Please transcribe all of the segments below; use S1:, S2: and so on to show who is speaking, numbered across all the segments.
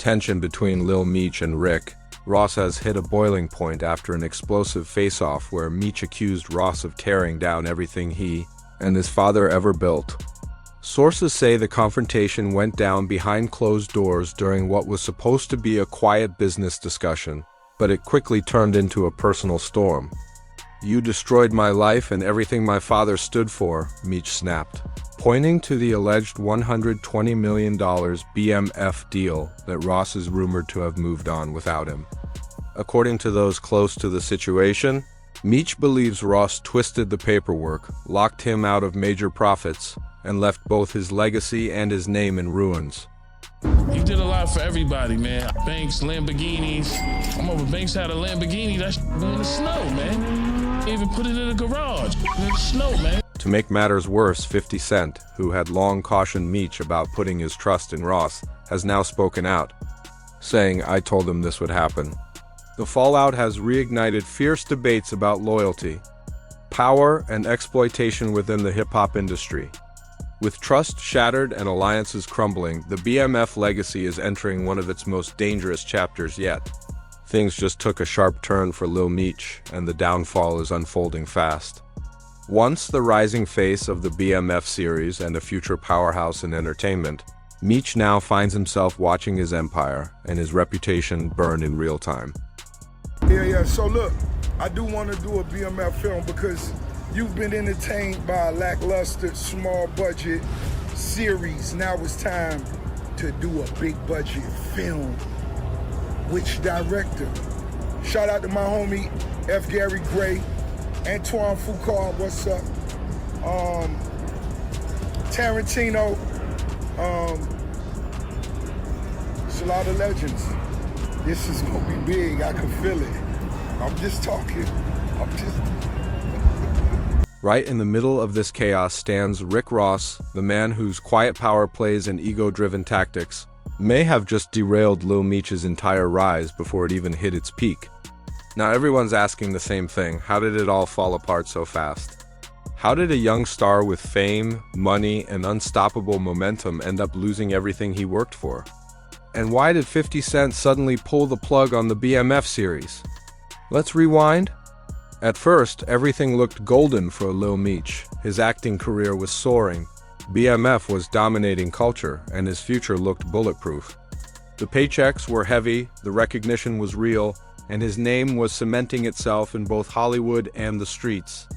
S1: tension between Lil Meech and Rick Ross has hit a boiling point after an explosive face-off where Meech accused Ross of tearing down everything he and his father ever built. Sources say the confrontation went down behind closed doors during what was supposed to be a quiet business discussion, but it quickly turned into a personal storm. "You destroyed my life and everything my father stood for," Meech snapped, pointing to the alleged $120 million BMF deal that Ross is rumored to have moved on without him. According to those close to the situation, Meech believes Ross twisted the paperwork, locked him out of major profits, and left both his legacy and his name in ruins.
S2: He did a lot for everybody, man. Banks, Lamborghinis. I'm over Banks had a Lamborghini. That in the snow, man. They even put it in the garage. In the snow, man.
S1: To make matters worse, 50 Cent, who had long cautioned Meech about putting his trust in Ross, has now spoken out, saying, "I told him this would happen." The fallout has reignited fierce debates about loyalty, power, and exploitation within the hip-hop industry. With trust shattered and alliances crumbling, the BMF legacy is entering one of its most dangerous chapters yet. Things just took a sharp turn for Lil Meech, and the downfall is unfolding fast. Once the rising face of the BMF series and a future powerhouse in entertainment, Meech now finds himself watching his empire and his reputation burn in real time.
S3: Yeah, so look, I do want to do a BMF film because you've been entertained by a lackluster, small budget series. Now it's time to do a big budget film. Which director? Shout out to my homie F. Gary Gray, Antoine Fuqua, what's up? Tarantino. It's a lot of legends. This is gonna be big, I can feel it. I'm just talking.
S1: Right in the middle of this chaos stands Rick Ross, the man whose quiet power plays and ego-driven tactics may have just derailed Lil Meech's entire rise before it even hit its peak. Now everyone's asking the same thing: how did it all fall apart so fast? How did a young star with fame, money, and unstoppable momentum end up losing everything he worked for? And why did 50 Cent suddenly pull the plug on the BMF series? Let's rewind. At first, everything looked golden for Lil Meech. His acting career was soaring, BMF was dominating culture, and his future looked bulletproof. The paychecks were heavy, the recognition was real, and his name was cementing itself in both Hollywood and the streets.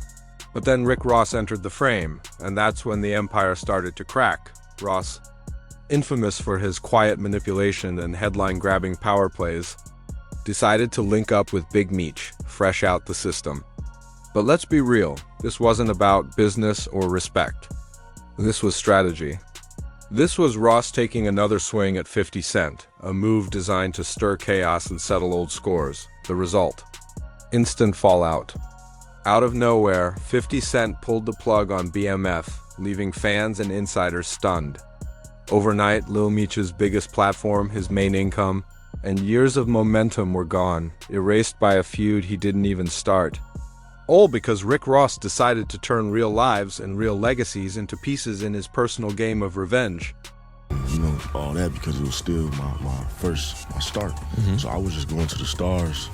S1: But then Rick Ross entered the frame, and that's when the empire started to crack. Ross, infamous for his quiet manipulation and headline-grabbing power plays, decided to link up with Big Meech, fresh out the system. But let's be real, this wasn't about business or respect. This was strategy. This was Ross taking another swing at 50 Cent, a move designed to stir chaos and settle old scores. The result: instant fallout. Out of nowhere, 50 Cent pulled the plug on BMF, leaving fans and insiders stunned. Overnight, Lil Meech's biggest platform, his main income, and years of momentum were gone, erased by a feud he didn't even start. All because Rick Ross decided to turn real lives and real legacies into pieces in his personal game of revenge.
S4: You know, all that because it was still my start. So I was just going to the stars,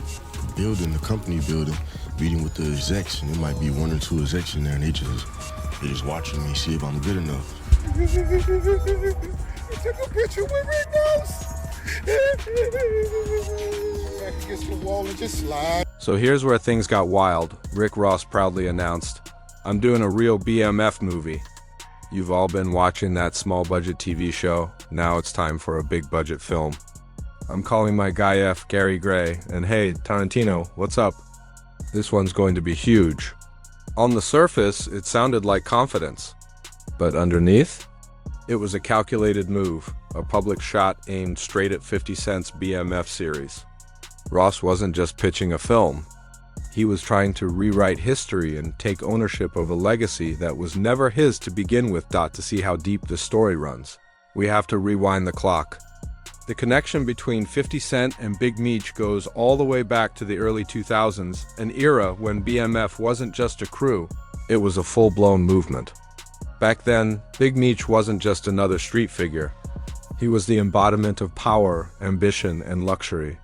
S4: building the company building, meeting with the execs, and it might be one or two execs in there, and they just watching me, see if I'm good enough.
S3: You took a picture with Rick Ross. Back against the wall and just slide.
S1: So here's where things got wild. Rick Ross proudly announced, "I'm doing a real BMF movie. You've all been watching that small budget TV show. Now it's time for a big budget film. I'm calling my guy F. Gary Gray, and hey, Tarantino, what's up? This one's going to be huge." On the surface, it sounded like confidence. But underneath, it was a calculated move, a public shot aimed straight at 50 Cent's BMF series. Ross wasn't just pitching a film. He was trying to rewrite history and take ownership of a legacy that was never his to begin with. To see how deep the story runs, we have to rewind the clock. The connection between 50 Cent and Big Meech goes all the way back to the early 2000s, an era when BMF wasn't just a crew, it was a full-blown movement. Back then, Big Meech wasn't just another street figure. He was the embodiment of power, ambition, and luxury.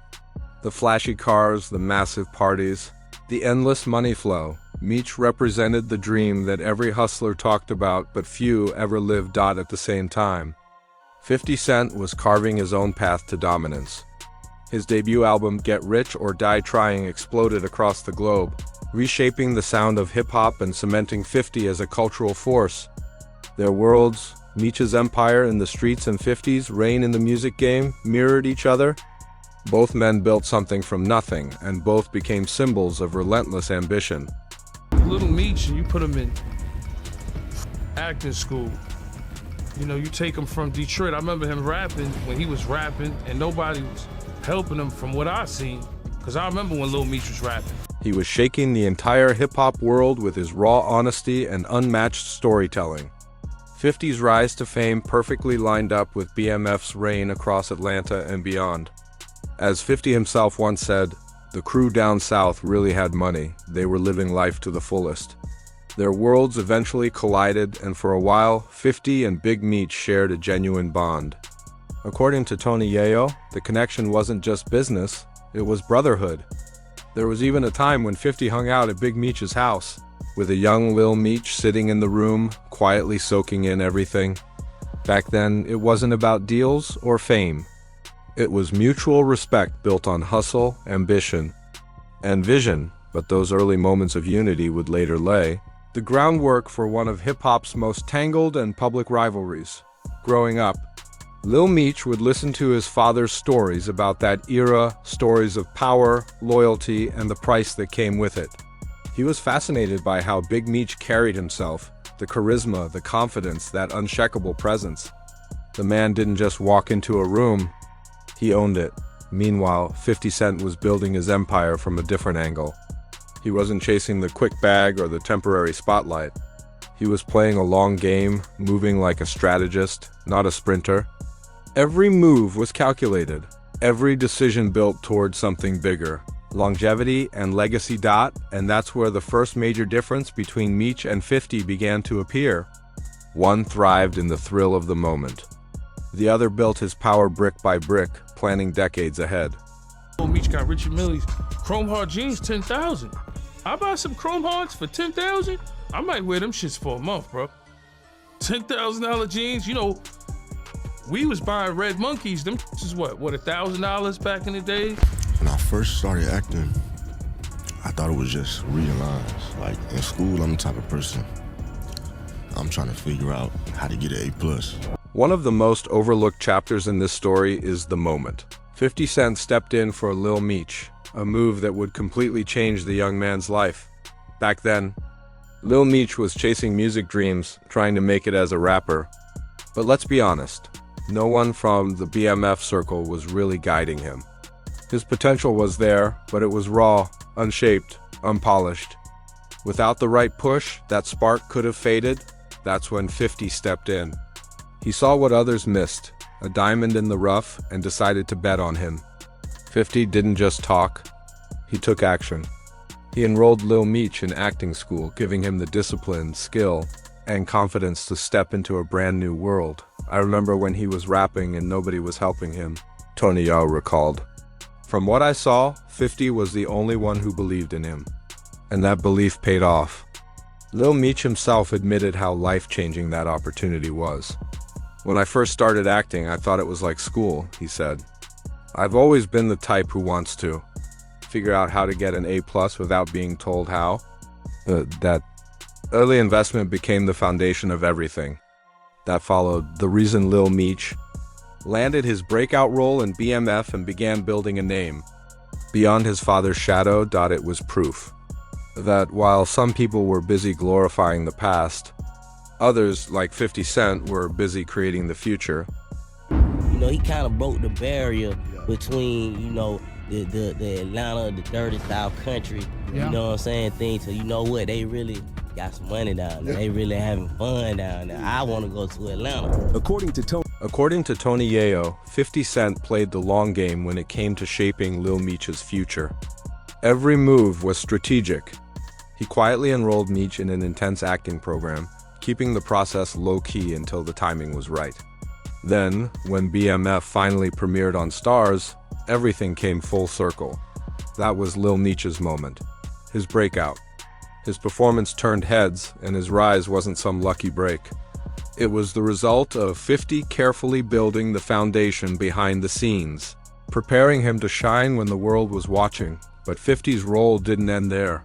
S1: The flashy cars, the massive parties, the endless money flow. Meech represented the dream that every hustler talked about but few ever lived. At the same time, 50 Cent was carving his own path to dominance. His debut album, Get Rich or Die Trying, exploded across the globe, reshaping the sound of hip-hop and cementing 50 as a cultural force. Their worlds, Meech's empire in the streets and 50's reign in the music game, mirrored each other. Both men built something from nothing, and both became symbols of relentless ambition.
S2: Lil Meech, and you put him in acting school. You know, you take him from Detroit. I remember him rapping when he was rapping, and nobody was helping him from what I seen. Because I remember when Lil Meech was rapping.
S1: He was shaking the entire hip-hop world with his raw honesty and unmatched storytelling. 50's rise to fame perfectly lined up with BMF's reign across Atlanta and beyond. As 50 himself once said, the crew down south really had money. They were living life to the fullest. Their worlds eventually collided, and for a while, 50 and Big Meech shared a genuine bond. According to Tony Yayo, the connection wasn't just business, it was brotherhood. There was even a time when 50 hung out at Big Meech's house, with a young Lil Meech sitting in the room, quietly soaking in everything. Back then, it wasn't about deals or fame. It was mutual respect built on hustle, ambition, and vision, but those early moments of unity would later lay the groundwork for one of hip-hop's most tangled and public rivalries. Growing up, Lil Meech would listen to his father's stories about that era, stories of power, loyalty, and the price that came with it. He was fascinated by how Big Meech carried himself, the charisma, the confidence, that unshakable presence. The man didn't just walk into a room, he owned it. Meanwhile, 50 Cent was building his empire from a different angle. He wasn't chasing the quick bag or the temporary spotlight. He was playing a long game, moving like a strategist, not a sprinter. Every move was calculated, every decision built towards something bigger. Longevity and legacy. And that's where the first major difference between Meech and 50 began to appear. One thrived in the thrill of the moment. The other built his power brick by brick, planning decades ahead.
S2: Lil Meech got Richard Millie's Chrome Hard jeans, 10,000. I buy some Chrome Hards for 10,000. I might wear them shits for a month, bro. $10,000 jeans. You know, we was buying Red Monkeys. Them is what $1,000 back in the day.
S4: When I first started acting, I thought it was just reading lines. Like in school, I'm the type of person, I'm trying to figure out how to get an A+.
S1: One of the most overlooked chapters in this story is the moment. 50 Cent stepped in for Lil Meech, a move that would completely change the young man's life. Back then, Lil Meech was chasing music dreams, trying to make it as a rapper. But let's be honest, no one from the BMF circle was really guiding him. His potential was there, but it was raw, unshaped, unpolished. Without the right push, that spark could have faded. That's when 50 stepped in. He saw what others missed, a diamond in the rough, and decided to bet on him. 50 didn't just talk, he took action. He enrolled Lil Meech in acting school, giving him the discipline, skill, and confidence to step into a brand new world. I remember when he was rapping and nobody was helping him, Tony Yao recalled. From what I saw, 50 was the only one who believed in him. And that belief paid off. Lil Meech himself admitted how life-changing that opportunity was. When I first started acting, I thought it was like school, he said. I've always been the type who wants to figure out how to get an A+ without being told how. That early investment became the foundation of everything. That followed the reason Lil Meech landed his breakout role in BMF and began building a name. Beyond his father's shadow. It was proof that while some people were busy glorifying the past, others, like 50 Cent, were busy creating the future.
S5: You know, he kind of broke the barrier between, you know, the Atlanta, the dirty South country, you know what I'm saying, thing. So you know what, they really got some money down there. They really having fun down there. I want to go to Atlanta.
S1: According to Tony Yayo, 50 Cent played the long game when it came to shaping Lil Meech's future. Every move was strategic. He quietly enrolled Meech in an intense acting program, keeping the process low-key until the timing was right. Then, when BMF finally premiered on Stars, everything came full circle. That was Lil Meech's moment. His breakout. His performance turned heads, and his rise wasn't some lucky break. It was the result of 50 carefully building the foundation behind the scenes, preparing him to shine when the world was watching. But 50's role didn't end there.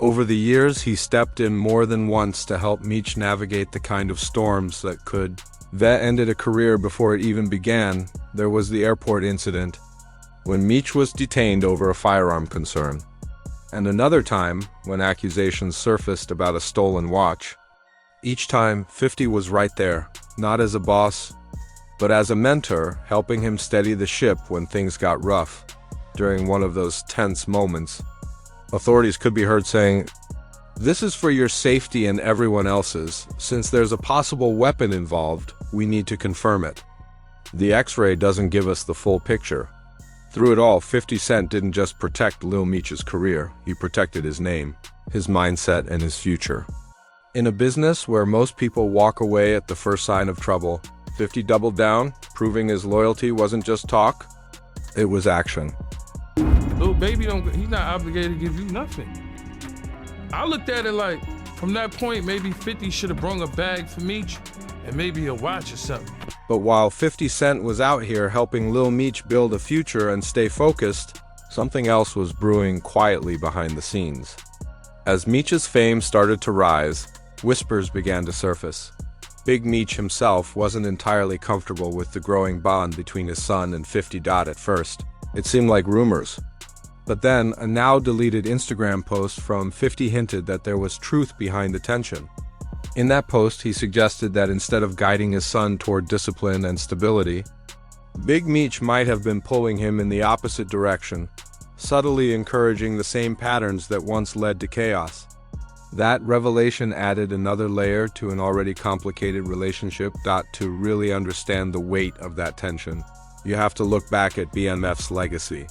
S1: Over the years, he stepped in more than once to help Meech navigate the kind of storms that could. That ended a career before it even began. There was the airport incident, when Meech was detained over a firearm concern. And another time, when accusations surfaced about a stolen watch. Each time, 50 was right there, not as a boss, but as a mentor, helping him steady the ship when things got rough. During one of those tense moments, authorities could be heard saying, "This is for your safety and everyone else's. Since there's a possible weapon involved, we need to confirm it." The X-ray doesn't give us the full picture. Through it all, 50 Cent didn't just protect Lil Meech's career, he protected his name, his mindset, and his future. In a business where most people walk away at the first sign of trouble, 50 doubled down, proving his loyalty wasn't just talk, it was action.
S2: Lil Baby he's not obligated to give you nothing. I looked at it like, from that point, maybe 50 should have brung a bag for Meech and maybe a watch or something.
S1: But while 50 Cent was out here helping Lil Meech build a future and stay focused, something else was brewing quietly behind the scenes. As Meech's fame started to rise, whispers began to surface. Big Meech himself wasn't entirely comfortable with the growing bond between his son and 50 Dot at first. It seemed like rumors. But then, a now-deleted Instagram post from 50 hinted that there was truth behind the tension. In that post, he suggested that instead of guiding his son toward discipline and stability, Big Meech might have been pulling him in the opposite direction, subtly encouraging the same patterns that once led to chaos. That revelation added another layer to an already complicated relationship. To really understand the weight of that tension, you have to look back at BMF's legacy.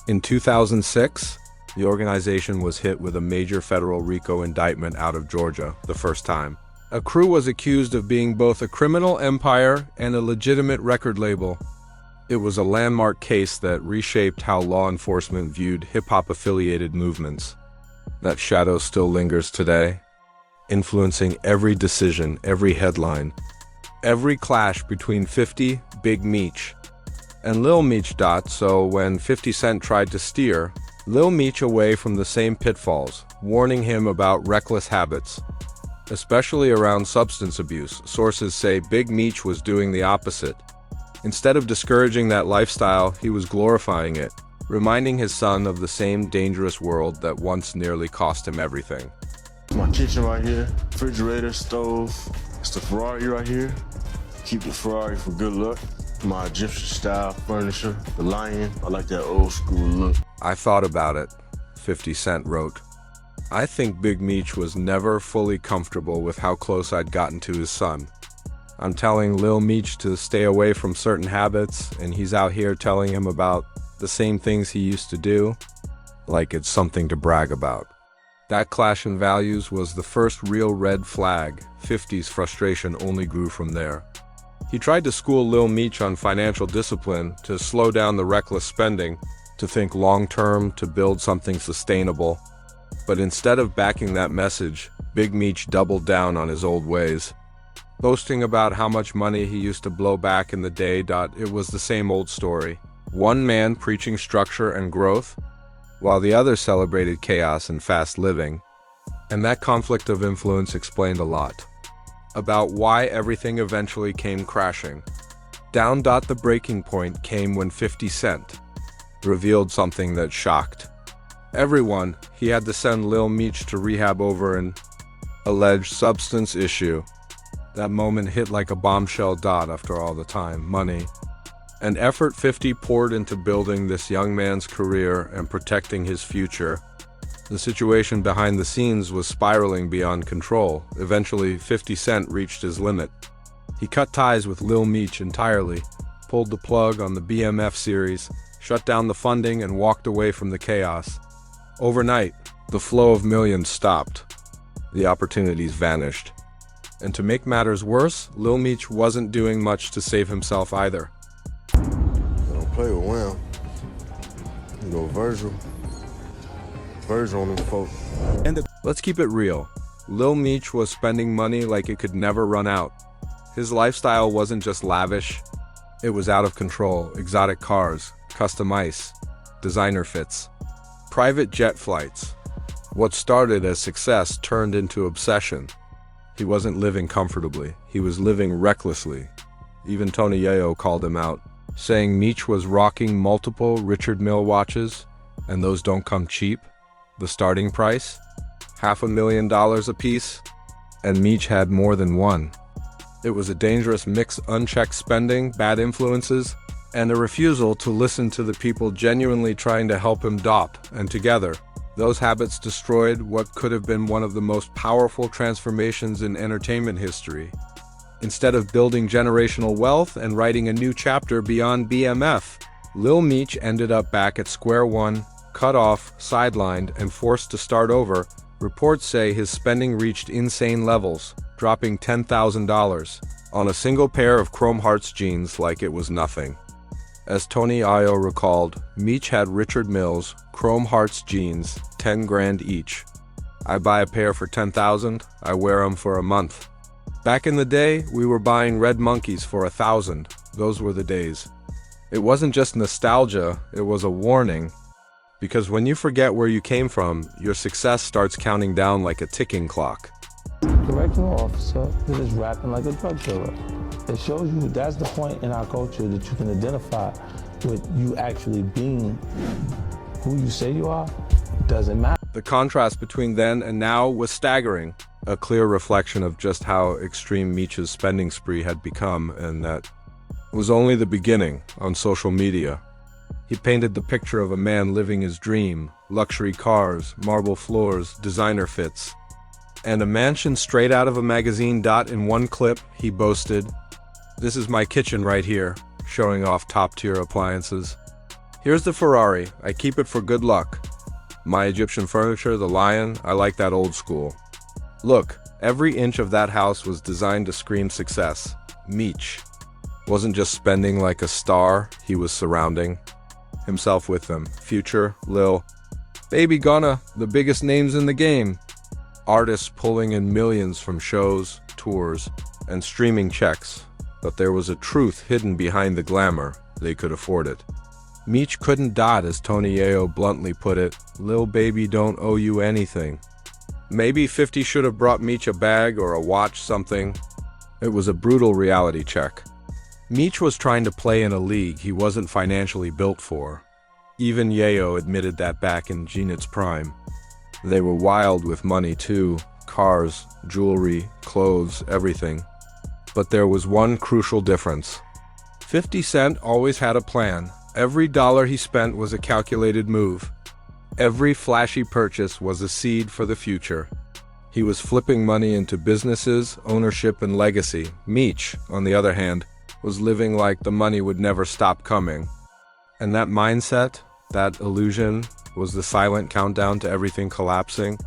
S1: In 2006, the organization was hit with a major federal RICO indictment out of Georgia, the first time. A crew was accused of being both a criminal empire and a legitimate record label. It was a landmark case that reshaped how law enforcement viewed hip-hop-affiliated movements. That shadow still lingers today, influencing every decision, every headline, every clash between 50, Big Meech, and Lil Meech. So when 50 Cent tried to steer Lil Meech away from the same pitfalls, warning him about reckless habits, especially around substance abuse, sources say Big Meech was doing the opposite. Instead of discouraging that lifestyle, he was glorifying it, reminding his son of the same dangerous world that once nearly cost him everything.
S4: My kitchen right here, refrigerator, stove. It's the Ferrari right here. Keep the Ferrari for good luck. My Egyptian style furniture, the lion. I like that old school look.
S1: I thought about it, 50 Cent wrote. I think Big Meech was never fully comfortable with how close I'd gotten to his son. I'm telling Lil Meech to stay away from certain habits, and he's out here telling him about the same things he used to do, like it's something to brag about. That clash in values was the first real red flag. 50's frustration only grew from there. He tried to school Lil Meech on financial discipline, to slow down the reckless spending, to think long-term, to build something sustainable. But instead of backing that message, Big Meech doubled down on his old ways, boasting about how much money he used to blow back in the day. It was the same old story. One man preaching structure and growth, while the other celebrated chaos and fast living. And that conflict of influence explained a lot about why everything eventually came crashing. Down. The breaking point came when 50 Cent revealed something that shocked everyone. He had to send Lil Meech to rehab over an alleged substance issue. That moment hit like a bombshell. After all the time, money, and effort 50 poured into building this young man's career and protecting his future, the situation behind the scenes was spiraling beyond control. Eventually, 50 Cent reached his limit. He cut ties with Lil Meech entirely, pulled the plug on the BMF series, shut down the funding, and walked away from the chaos. Overnight, the flow of millions stopped. The opportunities vanished. And to make matters worse, Lil Meech wasn't doing much to save himself either.
S4: Don't play with Wham. You go Virgil. Virgil on them folk.
S1: Let's keep it real. Lil Meech was spending money like it could never run out. His lifestyle wasn't just lavish, it was out of control. Exotic cars, custom ice, designer fits, private jet flights. What started as success turned into obsession. He wasn't living comfortably, he was living recklessly. Even Tony Yayo called him out, saying Meech was rocking multiple Richard Mille watches, and those don't come cheap. The starting price? $500,000 a piece, and Meech had more than one. It was a dangerous mix: unchecked spending, bad influences, and a refusal to listen to the people genuinely trying to help him dop, and together, those habits destroyed what could have been one of the most powerful transformations in entertainment history. Instead of building generational wealth and writing a new chapter beyond BMF, Lil Meech ended up back at square one, cut off, sidelined, and forced to start over. Reports say his spending reached insane levels, dropping $10,000 on a single pair of Chrome Hearts jeans like it was nothing. As Tony Yayo recalled, Meech had Richard Mille's Chrome Hearts jeans, 10 grand each. I buy a pair for 10,000, I wear them for a month. Back in the day, we were buying Red Monkeys for 1,000. Those were the days. It wasn't just nostalgia, it was a warning. Because when you forget where you came from, your success starts counting down like a ticking clock.
S6: Correctional officer is just rapping like a drug dealer. It shows you that's the point in our culture that you can identify with you actually being who you say you are. Doesn't matter.
S1: The contrast between then and now was staggering, a clear reflection of just how extreme Meech's spending spree had become, and that was only the beginning on social media. He painted the picture of a man living his dream: luxury cars, marble floors, designer fits, and a mansion straight out of a magazine. In one clip, he boasted, "This is my kitchen right here," showing off top-tier appliances. "Here's the Ferrari, I keep it for good luck. My Egyptian furniture, the lion, I like that old school." Look, every inch of that house was designed to scream success. Meech wasn't just spending like a star, he was surrounding himself with them. Future, Lil, Baby Gunna, the biggest names in the game. Artists pulling in millions from shows, tours, and streaming checks. But there was a truth hidden behind the glamour. They could afford it. Meech couldn't dot, as Tony Yayo bluntly put it. Lil Baby don't owe you anything. Maybe 50 should have brought Meech a bag or a watch, something. It was a brutal reality check. Meech was trying to play in a league he wasn't financially built for. Even Yayo admitted that back in Genet's prime. They were wild with money too. Cars, jewelry, clothes, everything. But there was one crucial difference. 50 Cent always had a plan. Every dollar he spent was a calculated move. Every flashy purchase was a seed for the future. He was flipping money into businesses, ownership, and legacy. Meech, on the other hand, was living like the money would never stop coming. And that mindset, that illusion, was the silent countdown to everything collapsing.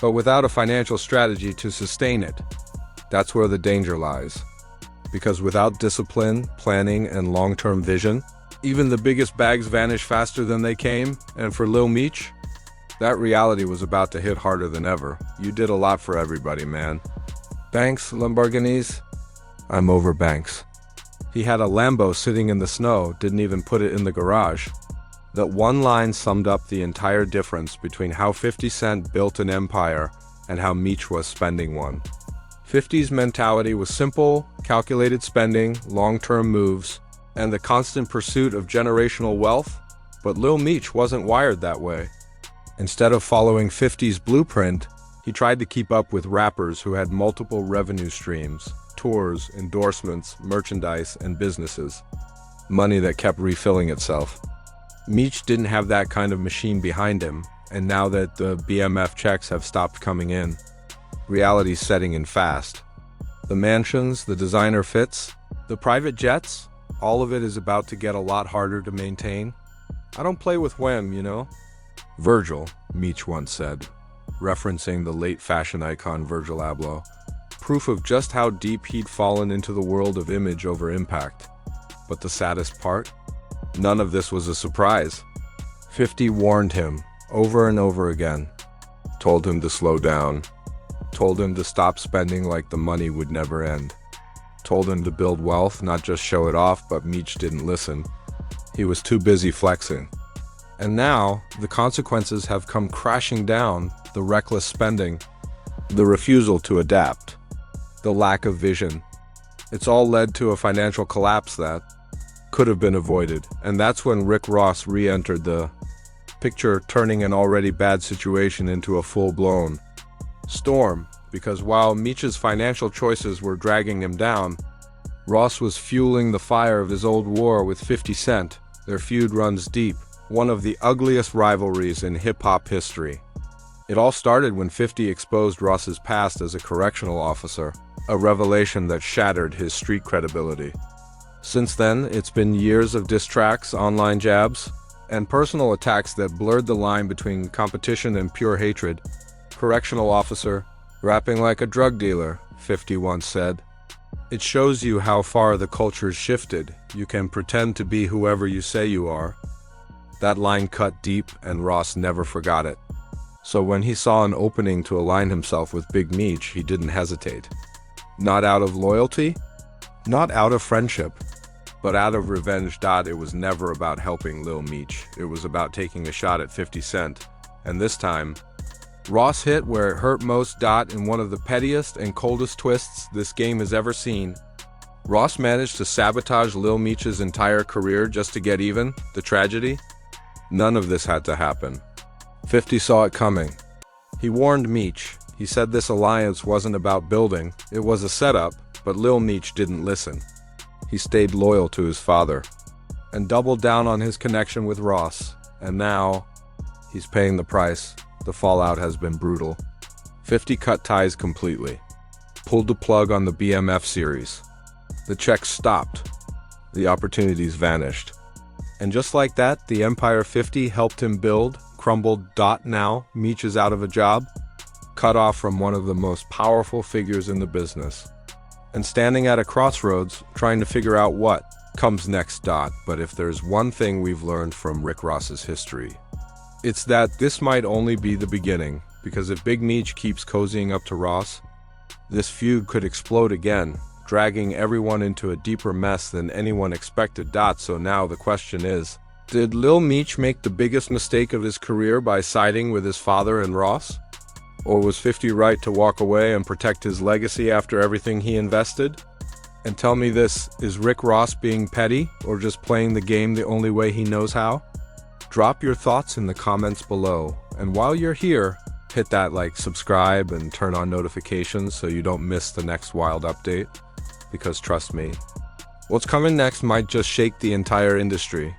S1: But without a financial strategy to sustain it, that's where the danger lies. Because without discipline, planning, and long-term vision, even the biggest bags vanish faster than they came, and for Lil Meech, that reality was about to hit harder than ever. You did a lot for everybody, man. Banks, Lamborghinis? I'm over Banks. He had a Lambo sitting in the snow, didn't even put it in the garage. That one line summed up the entire difference between how 50 Cent built an empire and how Meech was spending one. 50's mentality was simple, calculated spending, long-term moves, and the constant pursuit of generational wealth, but Lil Meech wasn't wired that way. Instead of following 50's blueprint, he tried to keep up with rappers who had multiple revenue streams, tours, endorsements, merchandise, and businesses. Money that kept refilling itself. Meech didn't have that kind of machine behind him, and now that the BMF checks have stopped coming in, reality's setting in fast. The mansions, the designer fits, the private jets, all of it is about to get a lot harder to maintain. I don't play with whim, you know? Virgil, Meech once said, referencing the late fashion icon Virgil Abloh, proof of just how deep he'd fallen into the world of image over impact. But the saddest part? None of this was a surprise. 50 warned him over and over again, told him to slow down, told him to stop spending like the money would never end, told him to build wealth, not just show it off, but Meech didn't listen. He was too busy flexing. And now, the consequences have come crashing down: the reckless spending, the refusal to adapt, the lack of vision. It's all led to a financial collapse that could have been avoided. And that's when Rick Ross re-entered the picture, turning an already bad situation into a full-blown storm. Because while Meech's financial choices were dragging him down, Ross was fueling the fire of his old war with 50 Cent. Their feud runs deep, one of the ugliest rivalries in hip-hop history. It all started when 50 exposed Ross's past as a correctional officer, a revelation that shattered his street credibility. Since then, it's been years of diss tracks, online jabs, and personal attacks that blurred the line between competition and pure hatred. Correctional officer, rapping like a drug dealer, 50 once said. It shows you how far the culture's shifted. You can pretend to be whoever you say you are. That line cut deep, and Ross never forgot it. So when he saw an opening to align himself with Big Meech, he didn't hesitate. Not out of loyalty, not out of friendship, but out of revenge. It was never about helping Lil Meech. It was about taking a shot at 50 Cent. And this time, Ross hit where it hurt most. In one of the pettiest and coldest twists this game has ever seen, Ross managed to sabotage Lil Meech's entire career just to get even. The tragedy? None of this had to happen. 50 saw it coming. He warned Meech. He said this alliance wasn't about building, it was a setup, but Lil Meech didn't listen. He stayed loyal to his father and doubled down on his connection with Ross. And now, he's paying the price. The fallout has been brutal. 50 cut ties completely, pulled the plug on the BMF series. The checks stopped. The opportunities vanished. And just like that, the empire 50 helped him build crumbled. Now, Meech is out of a job, cut off from one of the most powerful figures in the business, and standing at a crossroads, trying to figure out what comes next. But if there's one thing we've learned from Rick Ross's history, it's that this might only be the beginning, because if Big Meech keeps cozying up to Ross, this feud could explode again, dragging everyone into a deeper mess than anyone expected. So now the question is, did Lil Meech make the biggest mistake of his career by siding with his father and Ross? Or was 50 right to walk away and protect his legacy after everything he invested? And tell me this, is Rick Ross being petty or just playing the game the only way he knows how? Drop your thoughts in the comments below. And while you're here, hit that like, subscribe, and turn on notifications so you don't miss the next wild update. Because trust me, what's coming next might just shake the entire industry.